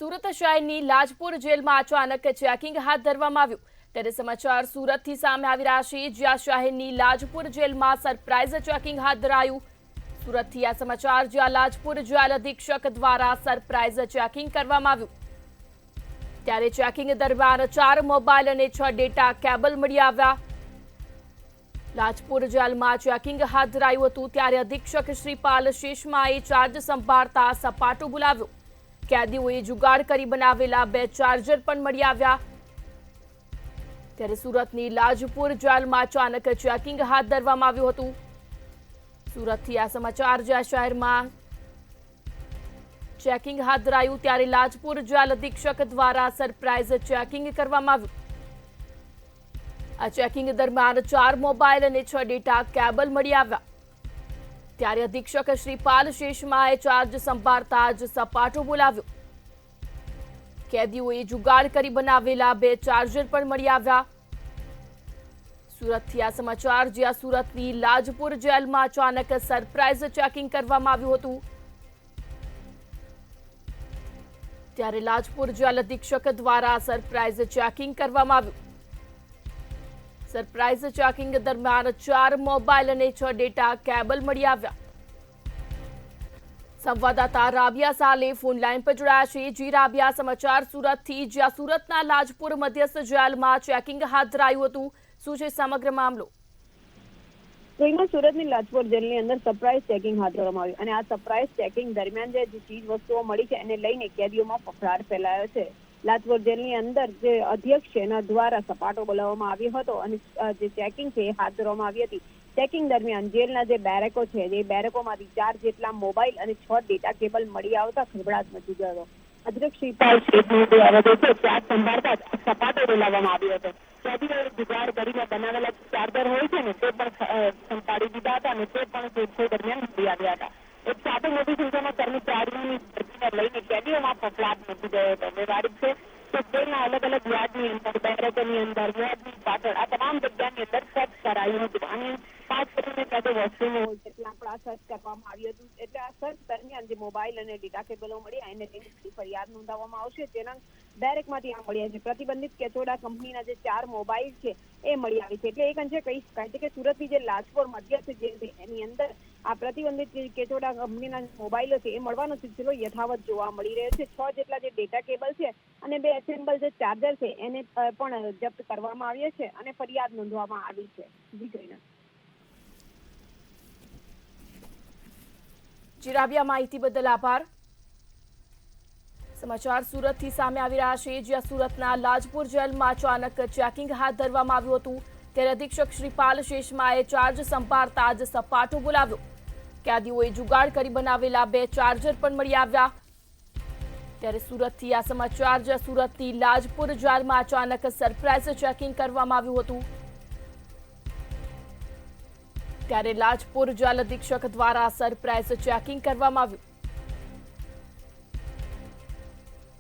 સુરત શહેરની લાજપુર જેલમાં અચાનક ચેકિંગ હાથ ધરવામાં આવ્યું ત્યારે સમાચાર સુરતથી સામે આવી રહ્યા છે જ્યાં શહેરની લાજપુર જેલમાં સરપ્રાઇઝ ચેકિંગ હાથ ધરાયું સુરતથી આ સમાચાર જ્યાં લાજપુર જેલ અધિક્ષક દ્વારા સરપ્રાઇઝ ચેકિંગ કરવામાં આવ્યું ત્યારે ચેકિંગ દરમિયાન 4 મોબાઈલ અને 6 ડેટા કેબલ મળી આવ્યા લાજપુર જેલમાં ચેકિંગ હાથ ધરાયું હતું ત્યારે અધિક્ષક શ્રીપાલ શેષમાએ ચાર્જ સંભાળતા સપાટો બોલાવ્યો कैदीओए जुगाड़ કરી બનાવેલા 2 ચાર્જર પણ મળી આવ્યા ત્યારે સુરતની લાજપુર જેલમાં અચાનક ચેકિંગ હાથ ધરવામાં આવ્યું હતું સુરતથી આ સમાચાર જ્યાં શહેરમાં ચેકિંગ હાથ ધરાયું ત્યારે લાજપુર જેલ અધિક્ષક દ્વારા સરપ્રાઇઝ ચેકિંગ કરવામાં આવ્યું આ ચેકિંગ દરમિયાન 4 મોબાઈલ અને 6 ડેટા કેબલ મળી આવ્યા ત્યારે અધિક્ષક શ્રીપાલ શેષમાએ ચાર્જ સંભાળતા જ સપાટો બોલાવ્યો કેદીઓએ જુગાડ કરી બનાવેલા 2 ચાર્જર પણ મળી આવ્યા સુરતથી આ સમાચાર જ્યાં સુરતની લાજપુર જેલમાં અચાનક સરપ્રાઇઝ ચેકિંગ કરવામાં આવ્યું હતું ત્યારે લાજપુર જેલ અધિક્ષક દ્વારા સરપ્રાઇઝ ચેકિંગ કરવામાં આવ્યું સરપ્રાઇઝ ચેકિંગ દરમિયાન 4 મોબાઈલ અને 6 ડેટા કેબલ મળી આવ્યા સંવાદદાતા રાબિયા સાલે ફોન લાઈન પર જોડાયા છે જી રાબિયા સમાચાર સુરતથી જ્યાં સુરતના લાજપુર મધ્યસ્થ જેલમાં ચેકિંગ હાથ ધરાયું હતું શું છે સમગ્ર મામલો સુરતની લાજપુર જેલની અંદર સરપ્રાઇઝ ચેકિંગ હાથ ધરવામાં આવ્યું અને આ સરપ્રાઇઝ ચેકિંગ દરમિયાન જે ચીજ વસ્તુઓ મળી છે એને લઈને કેદીઓમાં ફફડાટ ફેલાયો છે લાજપુર જેલની અંદર જે અધ્યક્ષ છે એના દ્વારા સપાટો બોલાવવામાં આવ્યો હતો અને જે ચેકિંગ છે એ હાથ ધરવામાં આવી હતી ચેકિંગ દરમિયાન જેલના જે બેરેકો છે એ બેરેકોમાંથી 4 જેટલા મોબાઈલ અને 6 ડેટા કેબલ મળી આવતા ખળભળાટ મચી ગયો હતો અધ્યક્ષ શ્રીપાલ શેષમાએ ચાર્જ સંભાળતા સપાટો બોલાવવામાં આવ્યો હતો કેદીઓએ જુગાડ કરીને બનાવેલા ચાર્જર હોય છે ને તે પણ સંપાડી દીધા હતા અને તે પણ શોધખોળ દરમિયાન મળી આવ્યા હતા એક સાથે મોટી સંખ્યામાં કર્મચારીઓની ભરતીને લઈને કેદીઓમાં ફફડાટ મચી ગયો હતો વ્યવહારિક છે તો જેલના અલગ અલગ યાર્ડની અંદર બેરેકોની અંદર યાર્ડની પાછળ આ તમામ જગ્યાની અંદર સર્ચ કરાયું હતું અને 5 કરીને સાથે વોશરૂમો જેટલા પણ સર્ચ કરવામાં આવ્યું હતું એટલે આ સર્ચ દરમિયાન જે મોબાઈલ અને ડેટા કેબલો મળ્યા એને લઈને ફરિયાદ નોંધાવવામાં આવશે જેના બેરેકમાંથી આ મળ્યા છે પ્રતિબંધિત કેચોડા કંપનીના જે 4 મોબાઈલ છે એ મળી આવી છે એટલે એક અંશે કહી શકાય છે કે સુરતની જે લાજપુર મધ્યસ્થ જેલ છે એની અંદર આ પ્રતિબંધિત કેચોડા કંપનીના મોબાઈલો છે એ મળવાનો સિલસિલો યથાવત જોવા મળી રહ્યો છે 6 જેટલા જે ડેટા કેબલ છે અને 2 એસેમ્બલ જે ચાર્જર છે એને પણ જપ્ત કરવામાં આવ્યા છે અને ફરિયાદ નોંધવામાં આવી છે જી રાબિયા માહિતી બદલ આભાર સમાચાર સુરતથી સામે આવી રહ્યા છે જ્યાં સુરતના લાજપુર જેલમાં અચાનક ચેકિંગ હાથ ધરવામાં આવ્યું હતું ત્યારે અધિક્ષક શ્રીપાલ શેષમાએ ચાર્જ સંભાળતા જ સપાટો બોલાવ્યો કેદીઓએ જુગાડ કરી બનાવેલા 2 ચાર્જર પણ મળી આવ્યા ત્યારે સુરતથી આ સમાચાર જ્યાં સુરતની લાજપુર જેલમાં અચાનક સરપ્રાઇઝ ચેકિંગ કરવામાં આવ્યું હતું ત્યારે લાજપુર જેલ અધિક્ષક દ્વારા સરપ્રાઇઝ ચેકિંગ કરવામાં આવ્યું